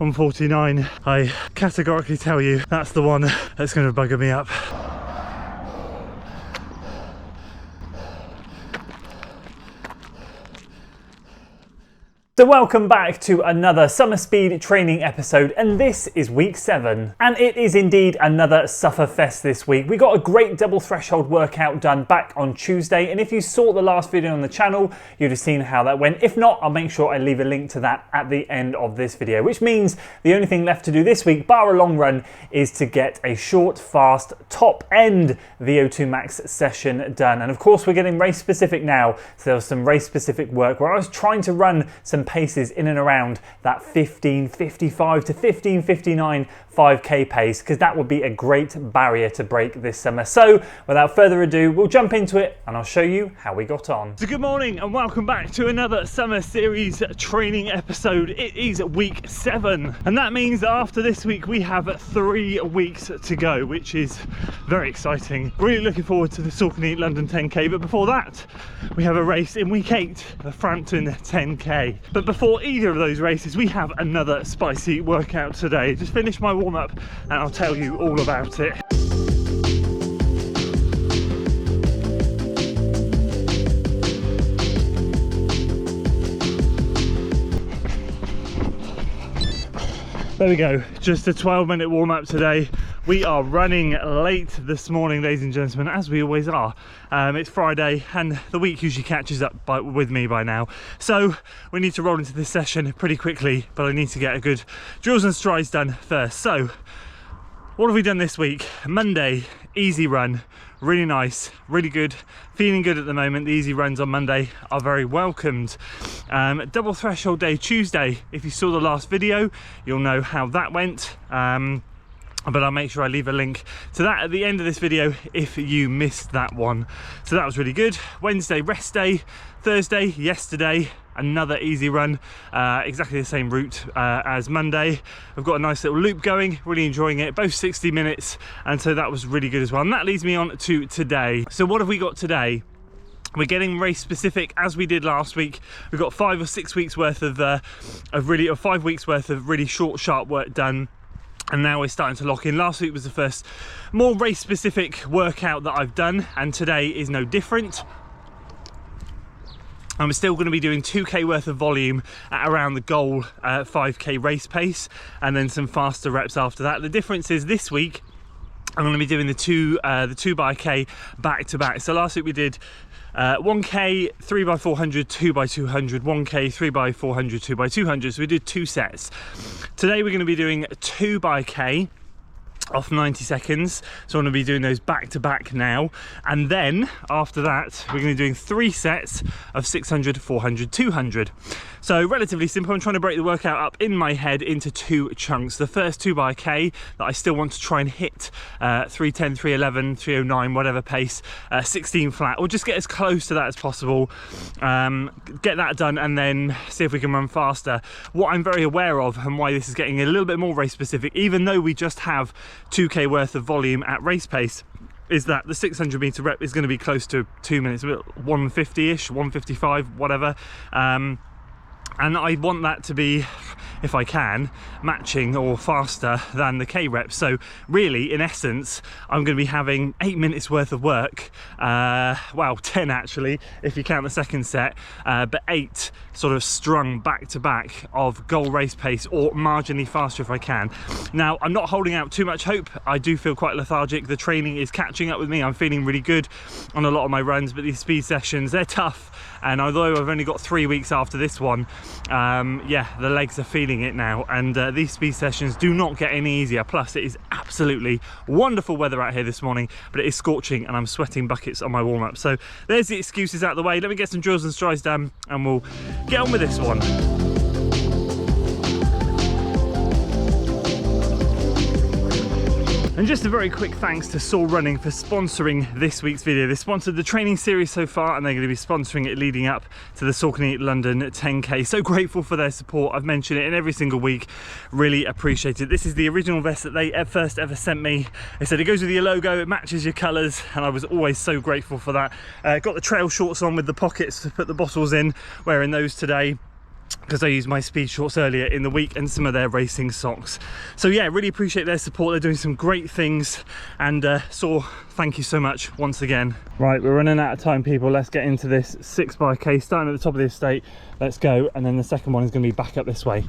1:49. I categorically tell you that's the one that's going to bugger me up. So welcome back to another summer speed training episode, and this is week 7. And it is indeed another sufferfest this week. We got a great double threshold workout done back on Tuesday, and if you saw the last video on the channel, you'd have seen how that went. If not, I'll make sure I leave a link to that at the end of this video, which means the only thing left to do this week, bar a long run, is to get a short, fast, top end VO2 max session done. And of course, we're getting race specific now. So there was some race specific work where I was trying to run some paces in and around that 15:55 to 15:59 5k pace, because that would be a great barrier to break this summer. So without further ado, we'll jump into it and I'll show you how we got on. So good morning and welcome back to another summer series training episode. It is week 7, and that means that after this week we have 3 weeks to go, which is very exciting. Really looking forward to the Saucony London 10k, but before that we have a race in week 8, the Frampton 10k. But before either of those races, we have another spicy workout today. Just finished my warm-up and I'll tell you all about it. There we go, just a 12-minute warm-up today. We are running late this morning, ladies and gentlemen, as we always are. It's Friday and the week usually catches up with me by now. So we need to roll into this session pretty quickly, but I need to get a good drills and strides done first. So what have we done this week? Monday, easy run, really nice, really good, feeling good at the moment. The easy runs on Monday are very welcomed. Double threshold day Tuesday, if you saw the last video, you'll know how that went. But I'll make sure I leave a link to that at the end of this video if you missed that one. So that was really good. Wednesday, rest day. Thursday, yesterday, another easy run, exactly the same route as Monday. I've got a nice little loop going, really enjoying it, both 60 minutes, and so that was really good as well. And that leads me on to today. So what have we got today? We're getting race specific as we did last week. We've got 5 or 6 weeks worth of 5 weeks worth of really short, sharp work done. And now we're starting to lock in. Last week was the first more race specific workout that I've done, and today is no different. And we're still going to be doing 2k worth of volume at around the goal 5k race pace, and then some faster reps after that. The difference is this week I'm going to be doing the 2x back to back. So last week we did 1k 3x400, 2x200, 1k 3x400, 2x200. So we did 2 sets. Today we're going to be doing 2x off 90 seconds. So I'm going to be doing those back to back now, and then after that we're going to be doing 3 sets of 600, 400, 200. So relatively simple. I'm trying to break the workout up in my head into 2 chunks. The first 2x that I still want to try and hit 310, 311, 309, whatever pace, 16 flat, or just get as close to that as possible. Get that done and then see if we can run faster. What I'm very aware of, and why this is getting a little bit more race specific, even though we just have 2k worth of volume at race pace, is that the 600 meter rep is going to be close to 2 minutes, 150-ish, 155, whatever. And I want that to be, if I can, matching or faster than the K reps. So really, in essence, I'm going to be having 8 minutes worth of work. Well, 10 actually, if you count the second set, but 8 sort of strung back to back of goal race pace, or marginally faster if I can. Now, I'm not holding out too much hope. I do feel quite lethargic. The training is catching up with me. I'm feeling really good on a lot of my runs, but these speed sessions, they're tough. And although I've only got 3 weeks after this one, yeah, the legs are feeling it now, and these speed sessions do not get any easier. Plus, it is absolutely wonderful weather out here this morning, but it is scorching and I'm sweating buckets on my warm-up. So there's the excuses out of the way. Let me get some drills and strides done and we'll get on with this one. And just a very quick thanks to SOAR Running for sponsoring this week's video. They sponsored the training series so far, and they're going to be sponsoring it leading up to the Saucony London 10k. So grateful for their support. I've mentioned it in every single week. Really appreciate it. This is the original vest that they first ever sent me. They said it goes with your logo, it matches your colours, and I was always so grateful for that. Got the trail shorts on with the pockets to put the bottles in, wearing those today. because I used my speed shorts earlier in the week and some of their racing socks. So yeah, really appreciate their support. They're doing some great things, and SOAR, thank you so much once again. Right, we're running out of time, people. Let's get into this 6x K, starting at the top of the estate. Let's go, and then the second one is going to be back up this way.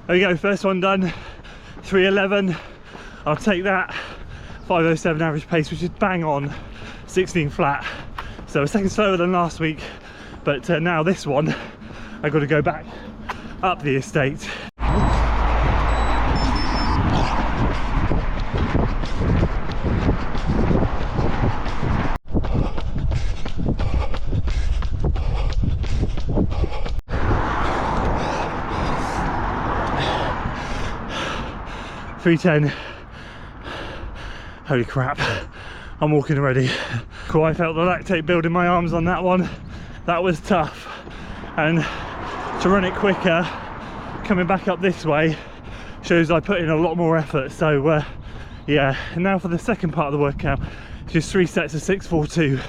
There we go, first one done, 3:11. I'll take that. 5:07 average pace, which is bang on 16 flat. So a second slower than last week, but now this one, I've got to go back up the estate. .310. Holy crap, I'm walking already. Cool, I felt the lactate build in my arms on that one. That was tough, and to run it quicker coming back up this way shows I put in a lot more effort. So yeah, and now for the second part of the workout, just 3 sets of 6-4-2.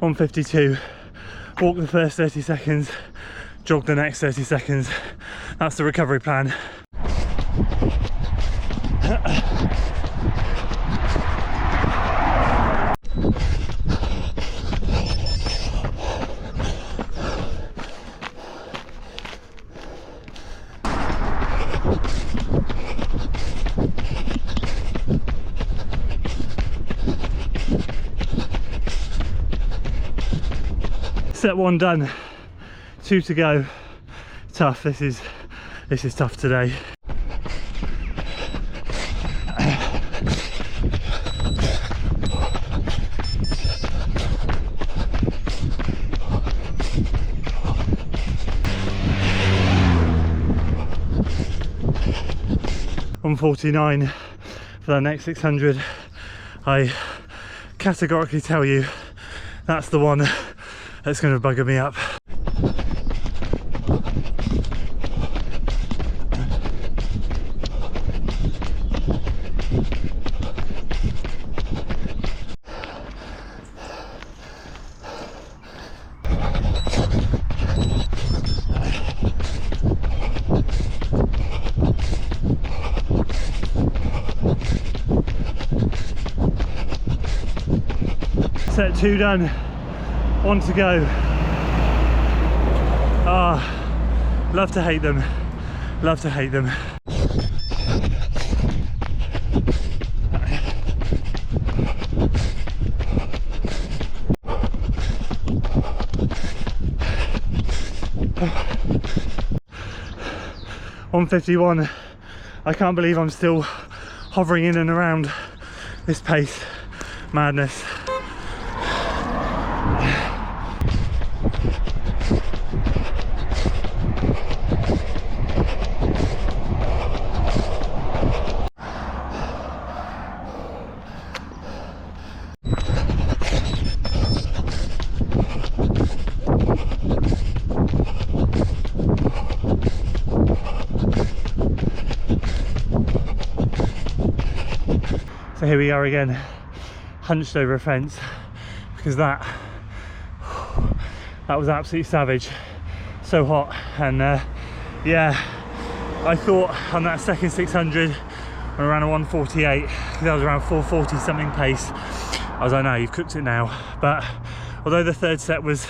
.152, walk the first 30 seconds, jog the next 30 seconds. That's the recovery plan. Set 1 done, 2 to go. Tough, this is tough today. .149 for the next 600. I categorically tell you that's the one that's going to bugger me up. Set 2 done, 1 to go. Ah, love to hate them, love to hate them. .151, I can't believe I'm still hovering in and around this pace. Madness. So here we are again, hunched over a fence, because that was absolutely savage. So hot, and yeah, I thought on that second 600 when I ran a 148, because I was around 440 something pace, I was like, no, you've cooked it now. But although the third set was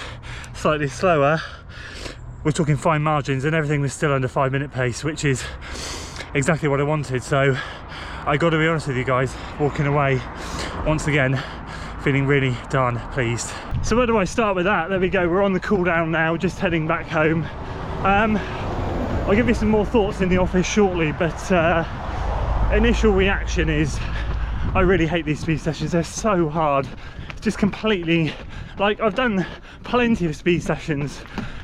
slightly slower, we're talking fine margins, and everything was still under 5-minute pace, which is exactly what I wanted. So I got to be honest with you guys, walking away once again feeling really darn pleased. So where do I start with that? There we go, we're on the cool down now, just heading back home. I'll give you some more thoughts in the office shortly, but initial reaction is I really hate these speed sessions. They're so hard. It's just completely, like, I've done plenty of speed sessions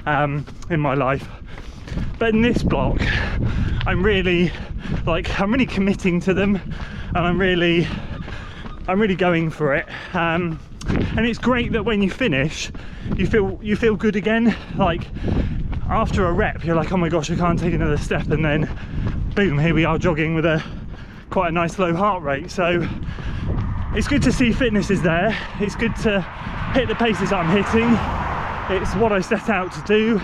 in my life, But in this block, I'm really committing to them, and I'm really going for it. And it's great that when you finish, you feel good again. Like after a rep, you're like, oh my gosh, I can't take another step, and then boom, here we are jogging with quite a nice low heart rate. So it's good to see fitness is there. It's good to hit the paces I'm hitting. It's what I set out to do.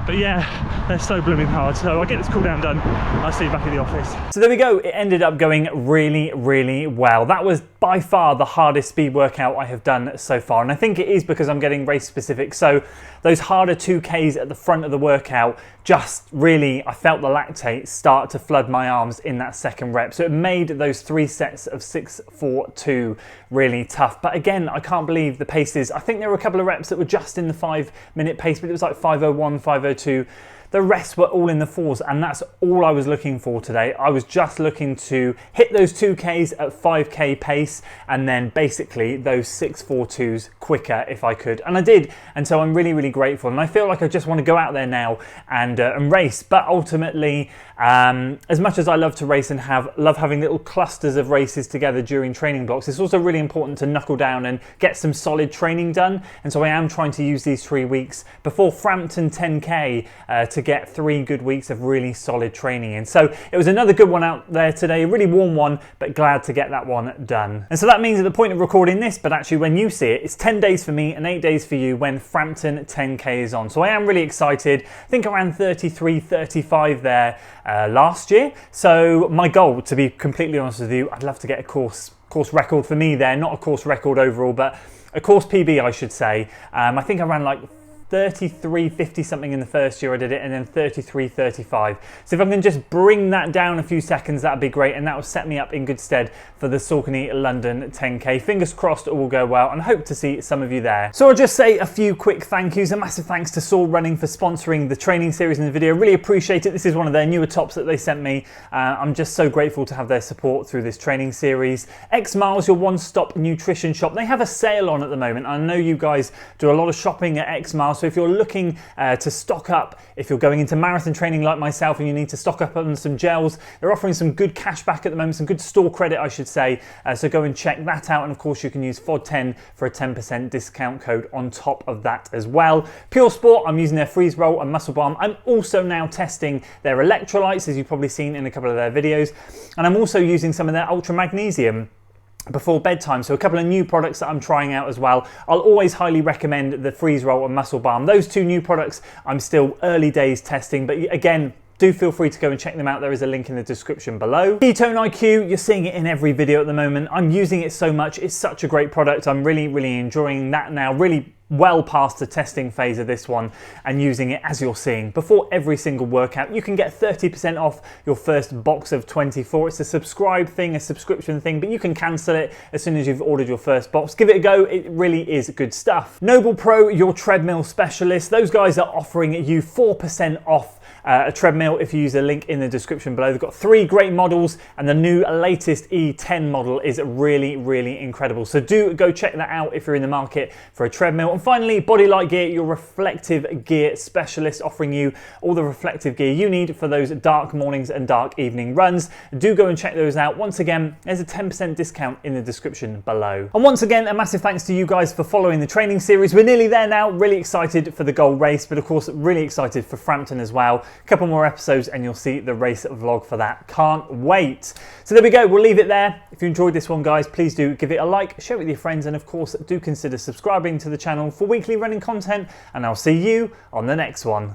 But yeah, they're so blooming hard. So I'll get this cool down done. I'll see you back in the office. So there we go. It ended up going really, really well. That was by far the hardest speed workout I have done so far. And I think it is because I'm getting race specific. So those harder 2Ks at the front of the workout, just really, I felt the lactate start to flood my arms in that second rep. So it made those 3 sets of 6, 4, 2 really tough. But again, I can't believe the paces. I think there were a couple of reps that were just in the 5-minute pace, but it was like 5:01, 5:02. The rest were all in the 4s, and that's all I was looking for today. I was just looking to hit those 2Ks at 5K pace, and then basically those 6, 4, 2s quicker if I could. And I did, and so I'm really, really grateful. And I feel like I just want to go out there now and race. But ultimately, as much as I love to race and love having little clusters of races together during training blocks, it's also really important to knuckle down and get some solid training done. And so I am trying to use these 3 weeks before Frampton 10K to get 3 good weeks of really solid training in. So it was another good one out there today, a really warm one, but glad to get that one done. And so that means at the point of recording this, but actually when you see it, it's 10 days for me and 8 days for you when Frampton 10K is on. So I am really excited. I think around 33, 35 there last year. So my goal, to be completely honest with you, I'd love to get a course record for me there, not a course record overall, but a course PB, I should say. I think I ran like 33.50 something in the first year I did it, and then 33.35. So if I can just bring that down a few seconds, that'd be great, and that will set me up in good stead for the Saucony London 10K. Fingers crossed it will go well, and hope to see some of you there. So I'll just say a few quick thank yous. A massive thanks to SOAR Running for sponsoring the training series in the video. Really appreciate it. This is one of their newer tops that they sent me. I'm just so grateful to have their support through this training series. X Miles, your one-stop nutrition shop. They have a sale on at the moment. I know you guys do a lot of shopping at X Miles. So if you're looking to stock up, if you're going into marathon training like myself and you need to stock up on some gels, they're offering some good cash back at the moment, some good store credit, I should say. So go and check that out. And of course, you can use FOD10 for a 10% discount code on top of that as well. Pure Sport, I'm using their freeze roll and muscle balm. I'm also now testing their electrolytes, as you've probably seen in a couple of their videos. And I'm also using some of their ultra magnesium before bedtime. So a couple of new products that I'm trying out as well. I'll always highly recommend the freeze roll and muscle balm. Those 2 new products I'm still early days testing, but again, do feel free to go and check them out. There is a link in the description below. Ketone IQ, you're seeing it in every video at the moment. I'm using it so much. It's such a great product. I'm really, really enjoying that now. Really well past the testing phase of this one and using it, as you're seeing, before every single workout. You can get 30% off your first box of 24. It's a subscribe thing, a subscription thing, but you can cancel it as soon as you've ordered your first box. Give it a go. It really is good stuff. Noble Pro, your treadmill specialist. Those guys are offering you 4% off a treadmill if you use a link in the description below. They've got 3 great models, and the new latest E10 model is really, really incredible. So do go check that out if you're in the market for a treadmill. And finally, Body Light Gear, your reflective gear specialist, offering you all the reflective gear you need for those dark mornings and dark evening runs. Do go and check those out. Once again, there's a 10% discount in the description below. And once again, a massive thanks to you guys for following the training series. We're nearly there now. Really excited for the goal race, but of course, really excited for Frampton as well. A couple more episodes and you'll see the race vlog for that. Can't wait. So there we go. We'll leave it there. If you enjoyed this one, guys, please do give it a like, share it with your friends, and of course, do consider subscribing to the channel for weekly running content, and I'll see you on the next one.